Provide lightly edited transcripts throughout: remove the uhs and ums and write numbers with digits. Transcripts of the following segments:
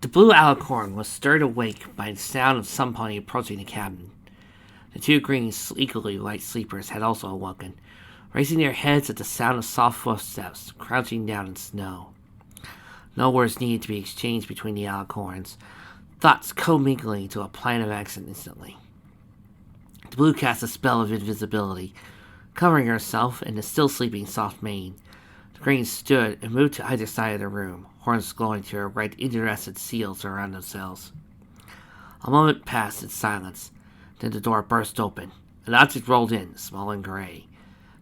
The blue alicorn was stirred awake by the sound of some pony approaching the cabin. The two green, sleekly light sleepers had also awoken, raising their heads at the sound of soft footsteps crouching down in snow. No words needed to be exchanged between the alicorns, thoughts commingling to a plan of action instantly. The blue cast a spell of invisibility, covering herself in the still sleeping soft mane. The green stood and moved to either side of the room, horns glowing to erect interested seals around themselves. A moment passed in silence, then the door burst open. An object rolled in, small and gray.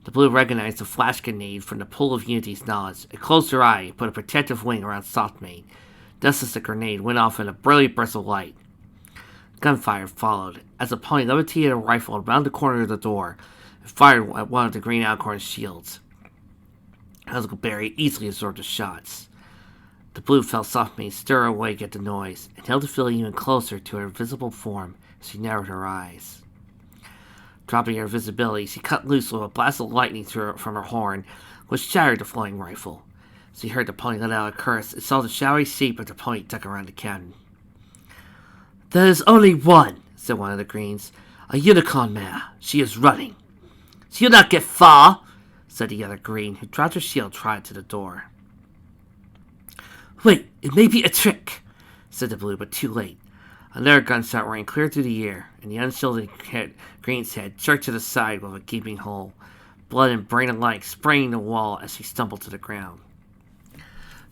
The blue recognized the flash grenade from the pool of Unity's knowledge. It closed her eye and put a protective wing around Softmane, just as the grenade went off in a brilliant burst of light. Gunfire followed, as the pony levitated a rifle around the corner of the door and fired at one of the green alicorn's shields. Huckleberry easily absorbed the shots. The blue felt Softmane stir awake at the noise, and held the feeling even closer to her invisible form as she narrowed her eyes. Dropping her visibility, she cut loose with a blast of lightning from her horn, which shattered the flying rifle. She heard the pony let out a curse and saw the shadowy shape of the pony duck around the cabin. "There is only one," said one of the greens. "A unicorn mare. She is running." "She'll not get far," said the other green, who dropped her shield and trotted to the door. "Wait, it may be a trick," said the blue, but too late. Another gunshot rang clear through the air, and the unshielded green's head jerked to the side with a gaping hole, blood and brain alike spraying the wall as she stumbled to the ground.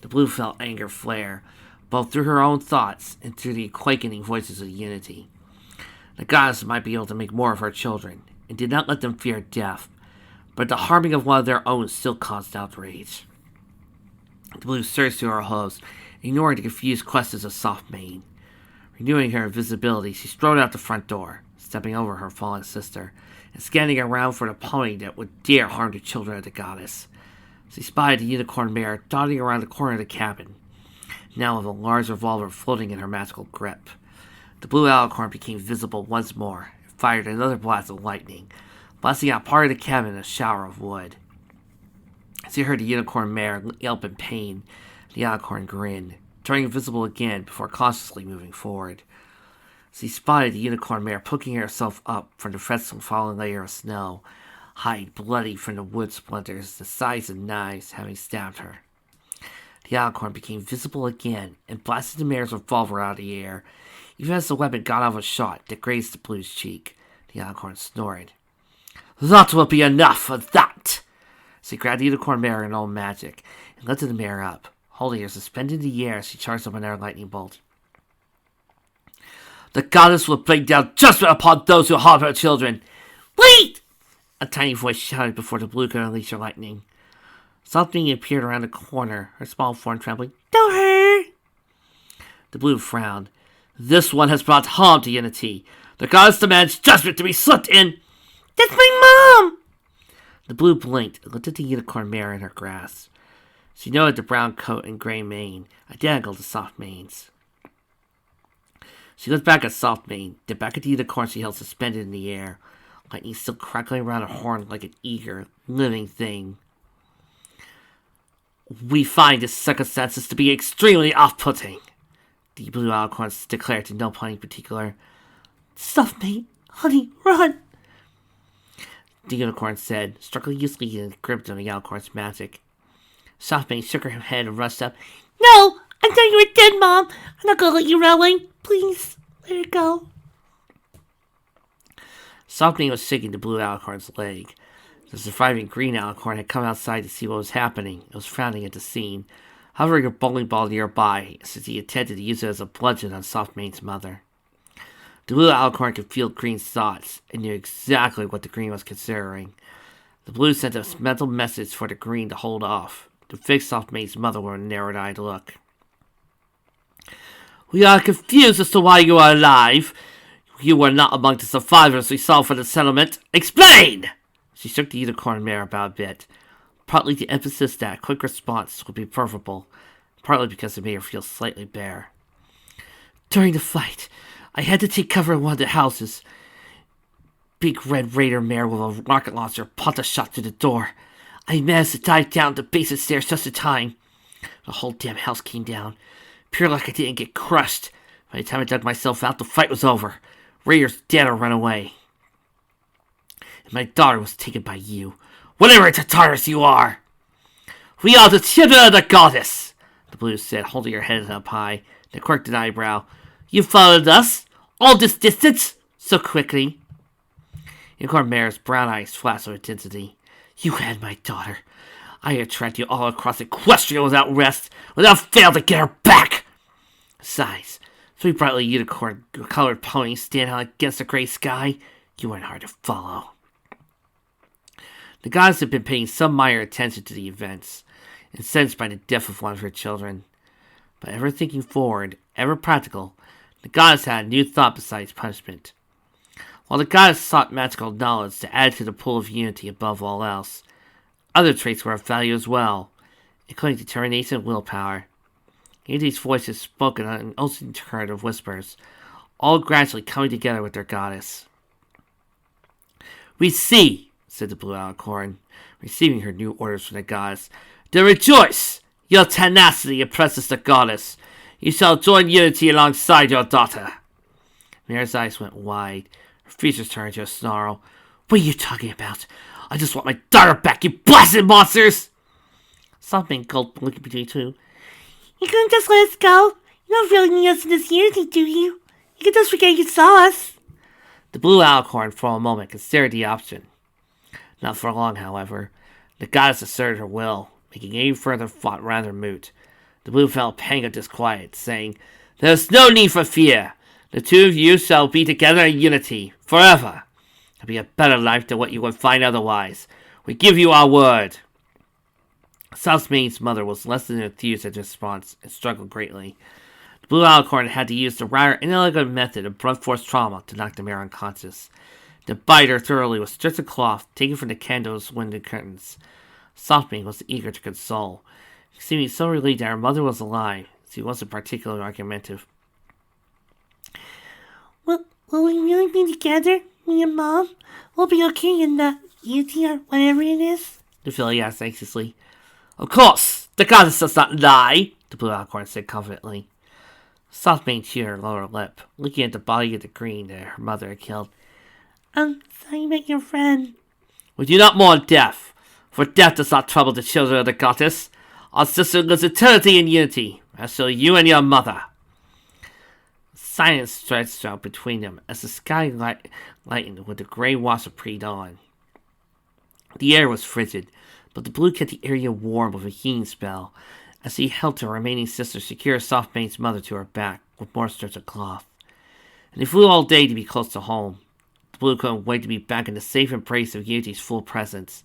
The blue felt anger flare, both through her own thoughts and through the awakening voices of Unity. The goddess might be able to make more of her children, and did not let them fear death, but the harming of one of their own still caused outrage. The blue surged to her host, ignoring the confused questions of Softmane. Renewing her invisibility, she strode out the front door, stepping over her fallen sister, and scanning around for the pony that would dare harm the children of the goddess. She spied the unicorn mare dotting around the corner of the cabin, now with a large revolver floating in her magical grip. The blue alicorn became visible once more, and fired another blast of lightning, blasting out part of the cabin in a shower of wood. She heard the unicorn mare yelp in pain. The alicorn grinned, turning invisible again before cautiously moving forward. She spotted the unicorn mare poking herself up from the fretful fallen layer of snow, hide bloody from the wood splinters the size of knives having stabbed her. The alicorn became visible again and blasted the mare's revolver out of the air, even as the weapon got off a shot that grazed the blue's cheek. The alicorn snorted. "That will be enough for that!" She grabbed the unicorn mare in all magic and lifted the mare up, holding her suspended in the air as she charged up another lightning bolt. "The goddess will bring down judgment upon those who harm her children." "Wait!" a tiny voice shouted before the blue could unleash her lightning. Something appeared around the corner, her small form trembling. "Don't hurt!" The blue frowned. "This one has brought harm to Unity. The goddess demands judgment to be slipped in." "That's my mom!" The blue blinked and looked at the unicorn mare in her grasp. She noted the brown coat and gray mane, identical to Softmane's. She looked back at Softmane, then back at the unicorn she held suspended in the air, lightning still crackling around her horn like an eager, living thing. "We find this circumstances to be extremely off-putting," the blue alicorn declared to no pony in particular. "Softmane, honey, run!" the unicorn said, struggling uselessly in the grip of the alicorn's magic. Softmane shook her head and rushed up. "No! I thought you were dead, Mom! I'm not gonna let you run away! Please, let her go!" Softmane was shaking the blue alicorn's leg. The surviving green alicorn had come outside to see what was happening and was frowning at the scene, hovering a bowling ball nearby since he intended to use it as a bludgeon on Softmane's mother. The blue alicorn could feel Green's thoughts and knew exactly what the green was considering. The blue sent a mental message for the green to hold off, to fix Softmane's mother with a narrowed-eyed look. "We are confused as to why you are alive. You were not among the survivors we saw for the settlement. Explain!" She shook the unicorn mare about a bit, partly to emphasize that a quick response would be preferable, partly because it made her feel slightly bare. "During the fight, I had to take cover in one of the houses. Big red raider mare with a rocket launcher popped a shot through the door. I managed to dive down the basement stairs just in time. The whole damn house came down. Pure luck I didn't get crushed. By the time I dug myself out, the fight was over. Raiders dead or run away. And my daughter was taken by you. Whatever a Tartarus you are! We are the children of the goddess, the blue said, holding her head up high. Then quirked an eyebrow. You followed us? All this distance? So quickly? Unicorn Mare's brown eyes flashed with intensity. You had my daughter. I had tracked you all across Equestria without rest, without fail to get her back. Besides, 3 brightly unicorn-colored ponies stand out against the gray sky. You weren't hard to follow. The goddess had been paying some minor attention to the events, incensed by the death of one of her children. But ever thinking forward, ever practical, the goddess had a new thought besides punishment. While the goddess sought magical knowledge to add to the pool of unity above all else, other traits were of value as well, including determination and willpower. Unity's voices spoken on an ocean current of whispers, all gradually coming together with their goddess. We see, said the blue alicorn, receiving her new orders from the goddess. To rejoice! Your tenacity impresses the goddess. You shall join Unity alongside your daughter. Mare's eyes went wide. Her features turned to a snarl. What are you talking about? I just want my daughter back, you blasted monsters! Softmane gulped, looking between two. You couldn't just let us go? You don't really need us in this Unity, do you? You can just forget you saw us. The blue alicorn for a moment considered the option. Not for long, however. The goddess asserted her will, making any further thought rather moot. The blue felt a pang of disquiet, saying, There is no need for fear. The two of you shall be together in unity, forever. It'll be a better life than what you would find otherwise. We give you our word. Softmane's mother was less than enthused at the response and struggled greatly. The blue alicorn had to use the rather inelegant method of blunt force trauma to knock the mare unconscious. To bite her thoroughly with strips of cloth taken from the candle's window curtains. Softmane was eager to console, seeming so relieved that her mother was alive. She wasn't particularly argumentative. Will we really be together, me and Mom? We'll be okay in the Unity or whatever it is? The filly asked anxiously. Of course! The goddess does not lie, the blue alicorn said confidently. Softmane chewed her lower lip, looking at the body of the green that her mother had killed. Sorry about your friend. We do not mourn death, for death does not trouble the children of the goddess. Our sister lives eternity in unity, as shall you and your mother. Silence stretched out between them as the sky lightened with the gray wash of pre-dawn. The air was frigid, but the blue kept the area warm with a heating spell as he helped her remaining sister secure Softmane's mother to her back with more strips of cloth. And he flew all day to be close to home. The blue couldn't wait to be back in the safe embrace of Unity's full presence.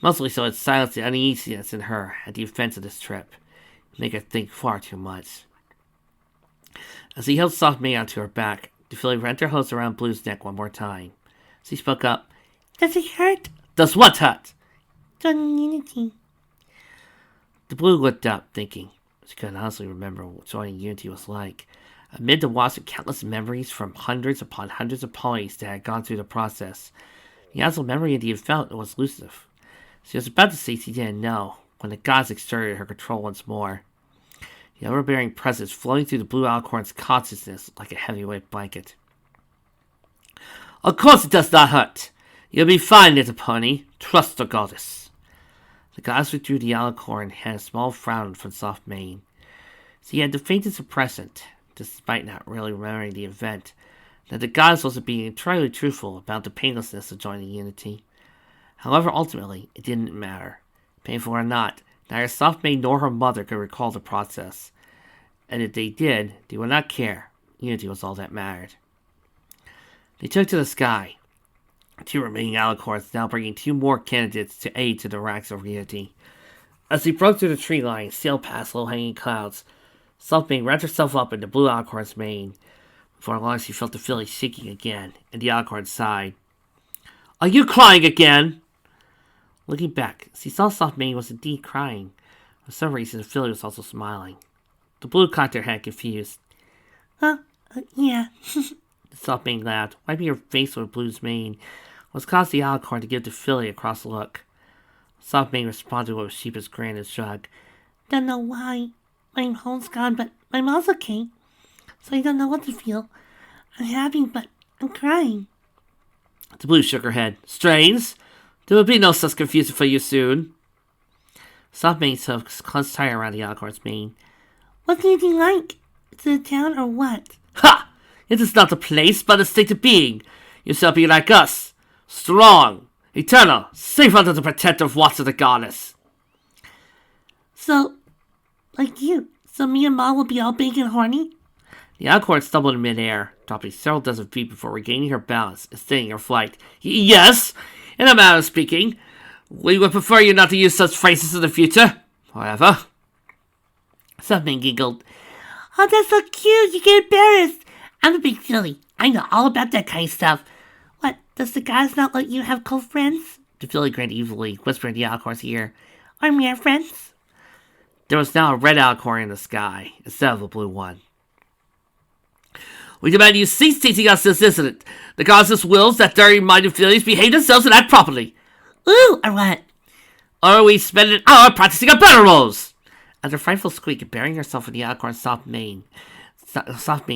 Mostly so it silenced the uneasiness in her at the offense of this trip. It made her think far too much. As he held Softmane onto her back, the filly wrapped her hose around Blue's neck one more time. As he spoke up, Does it hurt? Does what hurt? Joining Unity. The blue looked up, thinking. She couldn't honestly remember what joining Unity was like. Amid the wash of countless memories from hundreds upon hundreds of ponies that had gone through the process, the actual memory of the event was elusive. She was about to say she didn't know, when the gods exerted her control once more. The overbearing presence floating through the blue alicorn's consciousness like a heavyweight blanket. Of course it does not hurt. You'll be fine, little pony. Trust the goddess. The goddess withdrew the alicorn and had a small frown from Softmane. She had the faintest impression, despite not really remembering the event, that the goddess wasn't being entirely truthful about the painlessness of joining Unity. However, ultimately, it didn't matter. Painful or not, neither Softmane nor her mother could recall the process. And if they did, they would not care. Unity was all that mattered. They took to the sky. 2 remaining alicorns now bringing 2 more candidates to aid to the ranks of Unity. As they broke through the tree line, sailed past low-hanging clouds, Softmane wrapped herself up in the blue alicorn's mane. Before long, she felt the filly shaking again, and the alicorn sighed. Are you crying again? Looking back, she saw Softmane was indeed crying. For some reason, the filly was also smiling. The blue cocked her head, confused. Yeah. Softmane laughed, wiping her face with Blue's mane, which caused the alicorn to give the filly a cross look. Softmane responded with a sheepish grin and shrug. Don't know why. My home's gone, but My mom's okay, so I don't know what to feel. I'm happy, but I'm crying. The Blue shook her head. Strange. There will be no such confusion for you soon. Soft Mane took clenched tight around the Alicorn's mane. What's anything like? Is it a town or what? Ha! It is not a place, but a state of being. You shall be like us. Strong, eternal, safe under the protective watch of the goddess. So, like you. So me and Mom will be all big and horny? The Alicorn stumbled in midair, dropping several dozen feet before regaining her balance and staying her flight. Yes, in a manner of speaking. We would prefer you not to use such phrases in the future. However, Something giggled. Oh, that's so cute. You get embarrassed. I'm a big silly. I know all about that kind of stuff. What, does the goddess not let you have cool friends? The filly grinned evilly, whispering in the Alicorn's ear. Or mere friends? There was now a red Alicorn in the sky, instead of a blue one. We demand you cease teaching us this incident. The goddess wills that dirty-minded fillies behave themselves and act properly. Ooh, or what? Or we spend an hour practicing our battle rolls. After a frightful squeak and burying herself in the Alicorn's soft mane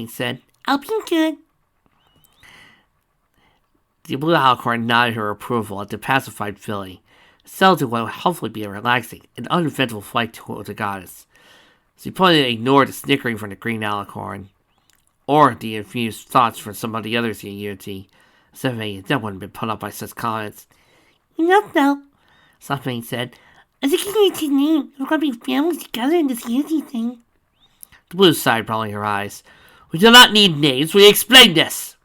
said, I'll be good. The blue Alicorn nodded her approval at the pacified filly, settled to what would hopefully be a relaxing and uneventful flight toward the goddess. She pointedly ignored the snickering from the green Alicorn, or the infused thoughts from some of the others in Unity. Softmane that wouldn't have been put up by such comments. Enough, though, Softmane said. I think you need to name. We're going to be families together in this Unity thing. The blue sighed, rolling her eyes. We do not need names. We explained this.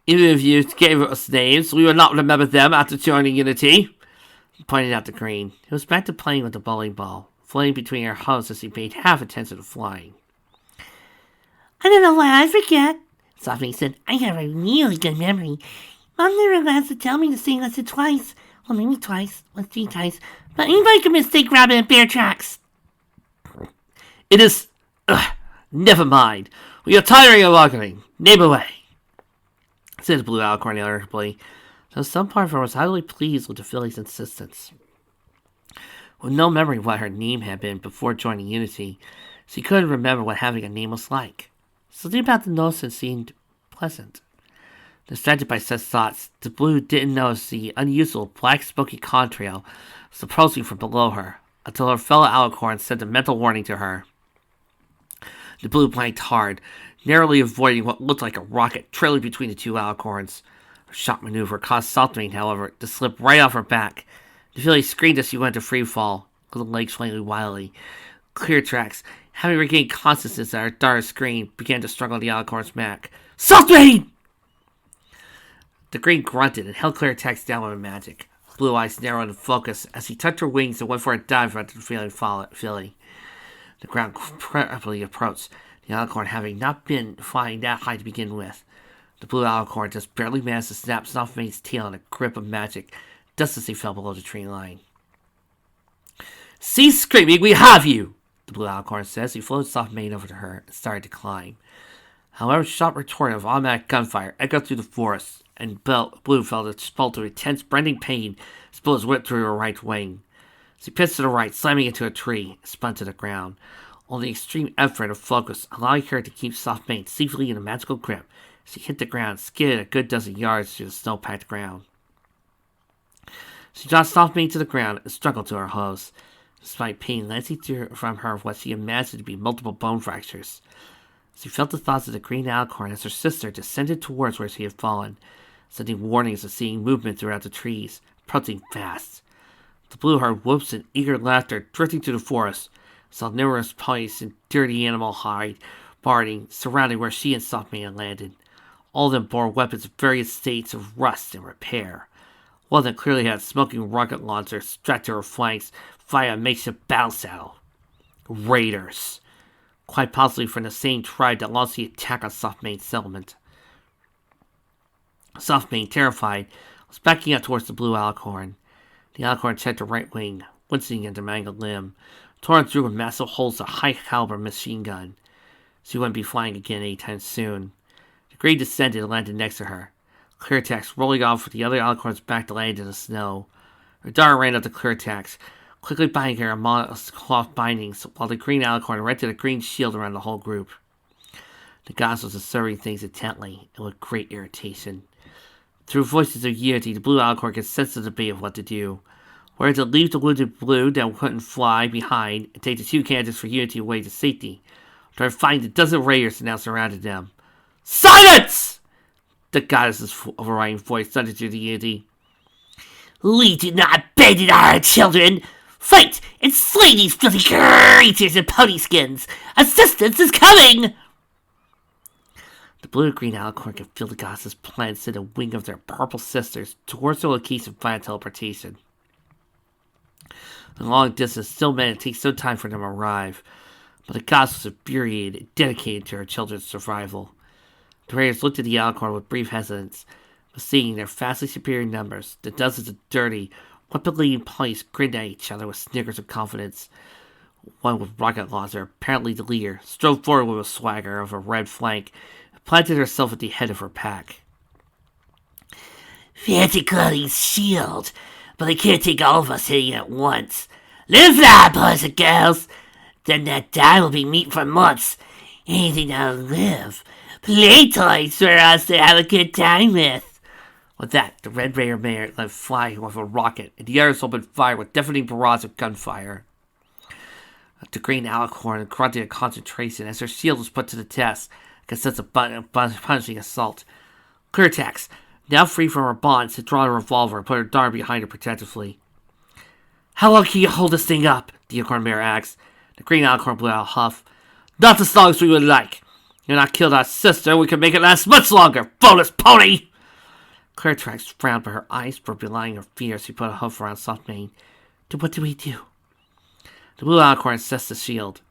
Even if you gave us names, we would not remember them after joining Unity. He pointed out the green. He was back to playing with the bowling ball, floating between her hubs as he paid half attention to flying. I don't know why I forget. Softmane said, I have a really good memory. Mom never has to tell me to sing us it twice. Well, maybe twice, or 3 times. But anybody can mistake rabbit and bear tracks. It is... never mind. We are tiring of arguing. Name away, said the blue Alicorn irritably, though some part of her was highly pleased with the filly's insistence. With no memory of what her name had been before joining Unity, she couldn't remember what having a name was like. Something about the nonsense seemed pleasant. Distracted by such thoughts, the blue didn't notice the unusual black smoky contrail was approaching from below her, until her fellow Alicorn sent a mental warning to her. The blue blanked hard, narrowly avoiding what looked like a rocket trailing between the two Alicorns. Her shot maneuver caused Softmane, however, to slip right off her back. The filly screamed as she went to free fall, little legs flailing wildly. Clear Tracks, having regained consciousness at her daughter's scream, began to struggle the Alicorn's back. Softmane! The green grunted and held Clear Tracks down with magic. Blue eyes narrowed in focus as he tucked her wings and went for a dive after the filly. The ground rapidly approached, the Alicorn having not been flying that high to begin with. The blue Alicorn just barely managed to snap Softmane's tail in a grip of magic, just as he fell below the tree line. Cease screaming, we have you! The blue Alicorn said as he floated Softmane over to her and started to climb. However, sharp retort of automatic gunfire echoed through the forest, and Blue felt a spell of intense, branding pain as bullets whipped through her right wing. She pitched to the right, slamming into a tree, and spun to the ground. Only extreme effort of focus, allowing her to keep Softmane safely in a magical grip. She hit the ground, skidded a good dozen yards through the snow-packed ground. She dropped Softmane to the ground and struggled to her hose, despite pain lancing from her what she imagined to be multiple bone fractures. She felt the thoughts of the green Alicorn as her sister descended towards where she had fallen, sending warnings of seeing movement throughout the trees, approaching fast. The blue heard whoops and eager laughter drifting through the forest, saw numerous ponies and dirty animal hide barring surrounding where she and Softmane had landed. All of them bore weapons of various states of rust and repair. One of them clearly had a smoking rocket launcher strapped to her flanks via a makeshift battle saddle. Raiders. Quite possibly from the same tribe that launched the attack on Softmane's settlement. Softmane, terrified, was backing up towards the blue Alicorn. The Alicorn checked her right wing, wincing into mangled limb, torn through with massive holes of a high-caliber machine gun. She wouldn't be flying again anytime soon. The green descended and landed next to her. Cleartax rolling off with the other Alicorn's back to land in the snow. Her daughter ran up to Cleartax, quickly binding her among cloth bindings, while the green alicorn erected a green shield around the whole group. The goddess was observing things intently and with great irritation. Through voices of unity, the blue alicorn could sense the debate of what to do. Whether to leave the wounded blue that couldn't fly behind and take the 2 candidates for unity away to safety, or to find the dozen raiders that now surrounded them. Silence! The goddess's overriding voice thundered through the unity. We do not abandon our children! Fight and slay these filthy creatures in pony skins! Assistance is coming! The blue and green alicorn could feel the goddess's plans send a wing of their purple sisters towards the location via teleportation. The long distance still meant it takes some time for them to arrive, but the goddess was infuriated and dedicated to her children's survival. The raiders looked at the alicorn with brief hesitance, but seeing their vastly superior numbers, the dozens of dirty, weapon-laden ponies grinned at each other with snickers of confidence. One with rocket launcher, apparently the leader, strode forward with a swagger of a red flank and planted herself at the head of her pack. Fancy Claudie's shield, but they can't take all of us hitting at once. Live that, boys and girls! Then that die will be meat for months. Anything that'll live. Play toys for us to have a good time with. With that, the Red Raider mare let fly with a rocket, and the others opened fire with deafening barrages of gunfire. The green alicorn grunted in concentration as her shield was put to the test against a punishing assault. Clear attacks, now free from her bonds, had drawn a revolver and put her dart behind her protectively. How long can you hold this thing up? The alicorn mare asked. The green alicorn blew out a huff. Not as long as we would like. You're not killed our sister, we can make it last much longer, boneless pony! Clear Tracks frowned, but her eyes were belying her fear as she put a hoof around Soft Mane. Then what do we do? The blue alicorn assessed the shield,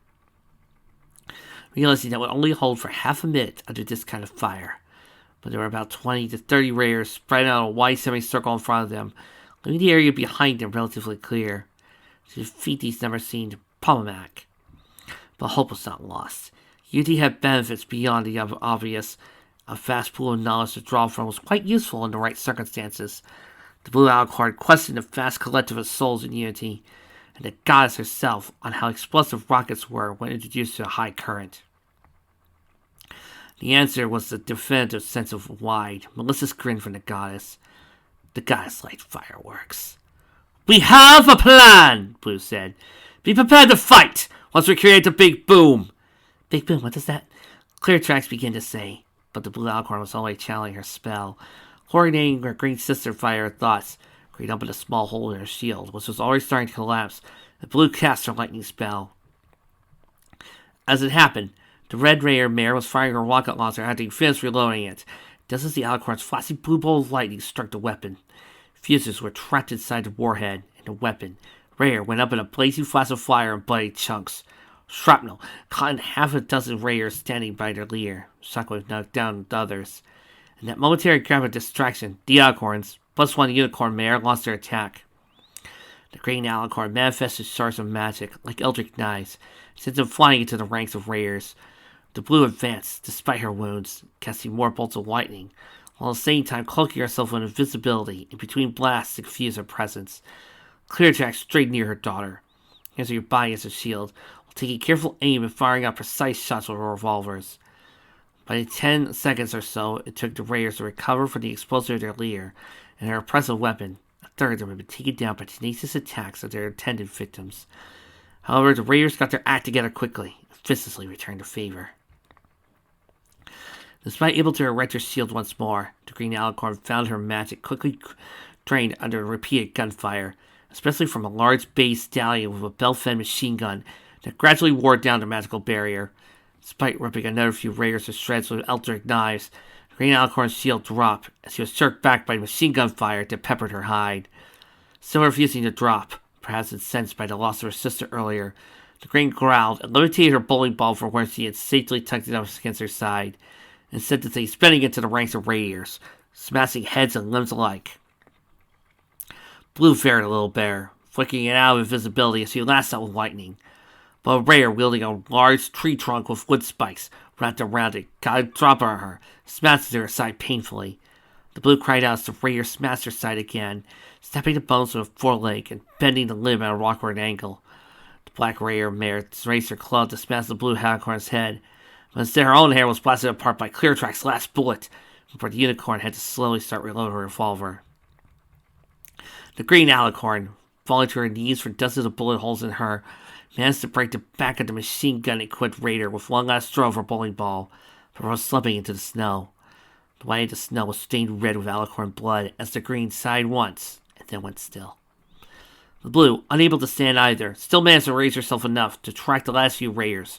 realizing that it would only hold for half a minute under this kind of fire. But there were about 20 to 30 raiders spread out a wide semicircle in front of them, leaving the area behind them relatively clear. To defeat these numbers seemed problematic. But hope was not lost. Unity had benefits beyond the obvious. A vast pool of knowledge to draw from was quite useful in the right circumstances. The blue alicorn questioned the vast collective of souls in Unity, and the goddess herself on how explosive rockets were when introduced to a high current. The answer was the definitive sense of wide, malicious grin from the goddess. The goddess liked fireworks. We have a plan, Blue said. Be prepared to fight once we create the big boom. Big boom, what does that? Clear Tracks began to say, but the blue alicorn was already channeling her spell, coordinating her green sister via her thoughts. Green opened a small hole in her shield, which was already starting to collapse, and Blue cast her lightning spell. As it happened, the Red Raider mare was firing her rocket launcher after he finished reloading it, just as the alicorn's flashy blue bolt of lightning struck the weapon. Fuses were trapped inside the warhead, and the weapon, Raider, went up in a blazing flash of fire and bloody chunks. Shrapnel caught in half a dozen raiders standing by their leader. Shockwave knocked down the others. In that momentary grab of distraction, the alicorns, plus one unicorn mare, lost their attack. The green alicorn manifested shards of magic, like eldritch knives, sent them flying into the ranks of raiders. The blue advanced, despite her wounds, casting more bolts of lightning, while at the same time cloaking herself with invisibility in between blasts to confuse her presence. Clearjack strayed near her daughter, using her body as a shield, while taking careful aim and firing out precise shots with her revolvers. By the 10 seconds or so it took the raiders to recover from the explosion of their leader and their oppressive weapon, a third of them had been taken down by tenacious attacks of their intended victims. However, the raiders got their act together quickly and viciously returned the favor. Despite able to erect her shield once more, the green alicorn found her magic quickly drained under repeated gunfire, especially from a large bay stallion with a bell-fed machine gun that gradually wore down the magical barrier. Despite ripping another few raiders to shreds with eldritch knives, the green alicorn's shield dropped as she was jerked back by machine gun fire that peppered her hide. Still refusing to drop, perhaps incensed by the loss of her sister earlier, the green growled and levitated her bowling ball from where she had safely tucked it up against her side, and sent the thing spinning into the ranks of raiders, smashing heads and limbs alike. Blue fared a little better, flicking it out of invisibility as he lashed out with lightning. But a raider wielding a large tree trunk with wood spikes wrapped around it got a drop on her, smashed it to her side painfully. The blue cried out as the raider smashed her side again, snapping the bones with a foreleg and bending the limb at a awkward angle. The black raider mare raised her club to smash the blue alicorn's head, but instead her own hair was blasted apart by Cleartrack's last bullet, before the unicorn had to slowly start reloading her revolver. The green alicorn, falling to her knees for dozens of bullet holes in her, managed to break the back of the machine gun-equipped raider with one last throw of her bowling ball, before slumping into the snow. The white of the snow was stained red with alicorn blood as the green sighed once and then went still. The blue, unable to stand either, still managed to raise herself enough to track the last few raiders.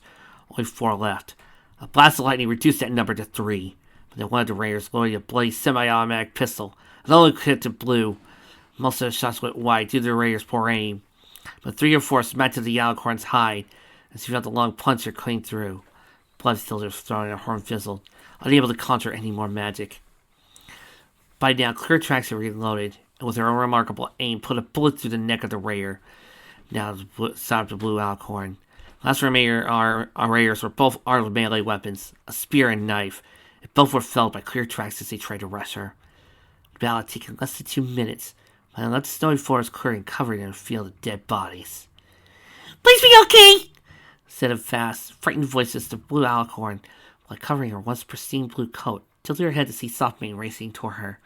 Only 4 left. A blast of lightning reduced that number to 3, but then one of the raiders loaded a bloody semi-automatic pistol and only hit the blue. Most of the shots went wide due to the raiders' poor aim, but 3 or 4 smacked to the alicorn's hide as she felt the long puncher clean through. Blood filled her throat and her horn fizzled, unable to conjure any more magic. By now, Cleartracks had reloaded, and with her own remarkable aim, put a bullet through the neck of the raider. Now stopped the blue alicorn. Last remaining our raiders were both armed with melee weapons, a spear and knife, and both were felled by Cleartracks as they tried to rush her. The battle had taken less than 2 minutes, when I left the snowy forest clearing covered in a field of dead bodies. Please be okay, said a fast, frightened voices to blue alicorn, while covering her once pristine blue coat, tilted her head to see Softmane racing toward her.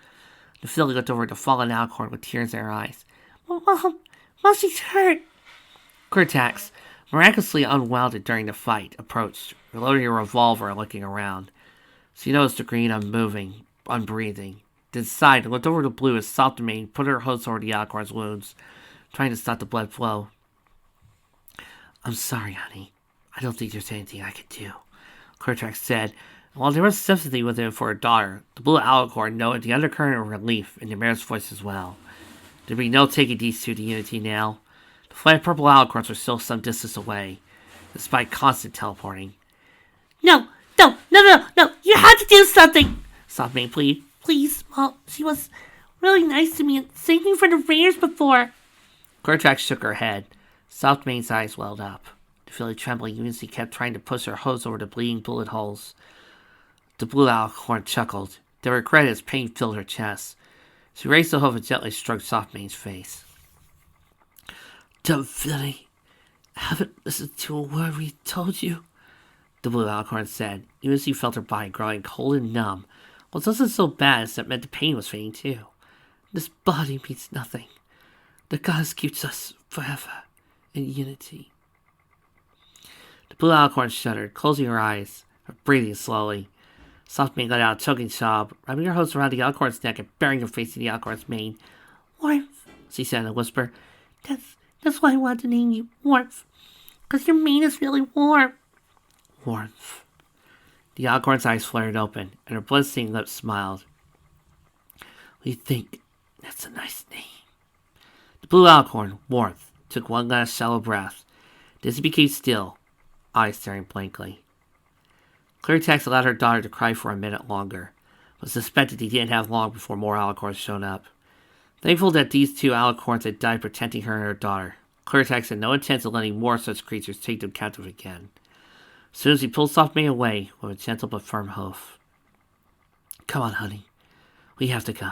The filly looked over at the fallen alicorn with tears in her eyes. Mom, she's hurt. Cleartracks, miraculously unwounded during the fight, approached, reloading her revolver and looking around. She noticed the green unmoving, unbreathing, then sighed and looked over to blue as Softmane put her hose over the alicorn's wounds, trying to stop the blood flow. I'm sorry, honey. I don't think there's anything I can do, Cleartracks said, and while there was sympathy with him for her daughter, the blue alicorn noted the undercurrent of relief in the mare's voice as well. There'd be no taking these two to Unity now. The flat purple alicorns were still some distance away, despite constant teleporting. No, you have to do something, Softmane pleaded. Please, Mom, she was really nice to me and saved me from the raiders before. Cleartracks shook her head. Softmane's eyes welled up. The filly trembling even as he kept trying to push her hose over the bleeding bullet holes. The blue alicorn chuckled. The regret as pain filled her chest. She raised the hoof and gently stroked Softmane's face. Dumb filly, I haven't listened to a word we told you, the blue alicorn said, even as he felt her body growing cold and numb. Well, it wasn't so bad as that meant the pain was fading too. This body means nothing. The goddess keeps us forever in unity. The blue alicorn shuddered, closing her eyes, breathing slowly. Softmane let out a choking sob, wrapping her hose around the alicorn's neck and burying her face in the alicorn's mane. Warmth, she said in a whisper. That's why I wanted to name you Warmth, because your mane is really warm. Warmth. The alicorn's eyes flared open, and her blood-stained lips smiled. We think that's a nice name. The blue alicorn, Warmth, took one last shallow breath. Then he became still, eyes staring blankly. Cleartracks allowed her daughter to cry for a minute longer, but suspected he didn't have long before more alicorns showed up. Thankful that these 2 alicorns had died protecting her and her daughter, Cleartracks had no intention of letting more such creatures take them captive again. As soon as he pulled Softmane away with a gentle but firm hoof. Come on, honey. We have to go,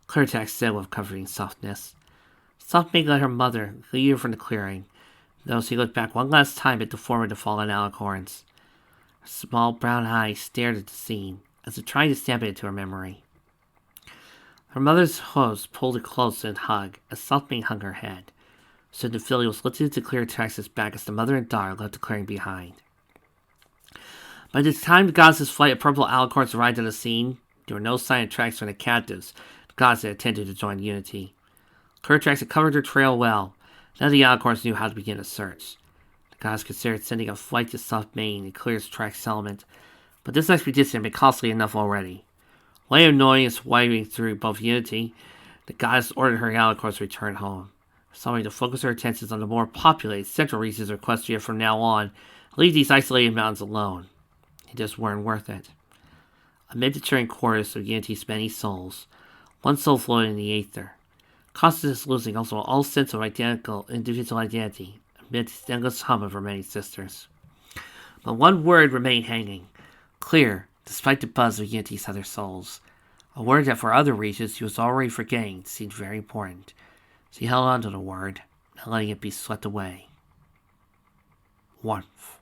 Cleartracks said with comforting softness. Softmane let her mother lead her from the clearing, though she looked back one last time at the form of the fallen alicorns. Her small brown eyes stared at the scene, as if trying to stamp it into her memory. Her mother's hose pulled her close in a hug as Softmane hung her head, so the filly was lifted to Cleartracks' back as the mother and daughter left the clearing behind. By the time the goddess' flight of purple alicorns arrived on the scene, there were no sign of tracks from the captives the goddess had attempted to join Unity. Cleartracks had covered her trail well. None of the alicorns knew how to begin a search. The goddess considered sending a flight to Softmane and Cleartrack's settlement, but this expedition had been costly enough already. Way annoying as waving through both Unity, the goddess ordered her alicorns to return home, solving to focus her attentions on the more populated central regions of Equestria from now on, and leave these isolated mountains alone. They just weren't worth it. Amid the cheering chorus of Unity's many souls, one soul floated in the aether. Constance losing also all sense of individual identity amidst the endless hum of her many sisters. But one word remained hanging, clear, despite the buzz of Unity's other souls. A word that for other reasons he was already forgetting seemed very important, so he held on to the word, not letting it be swept away. Warmth.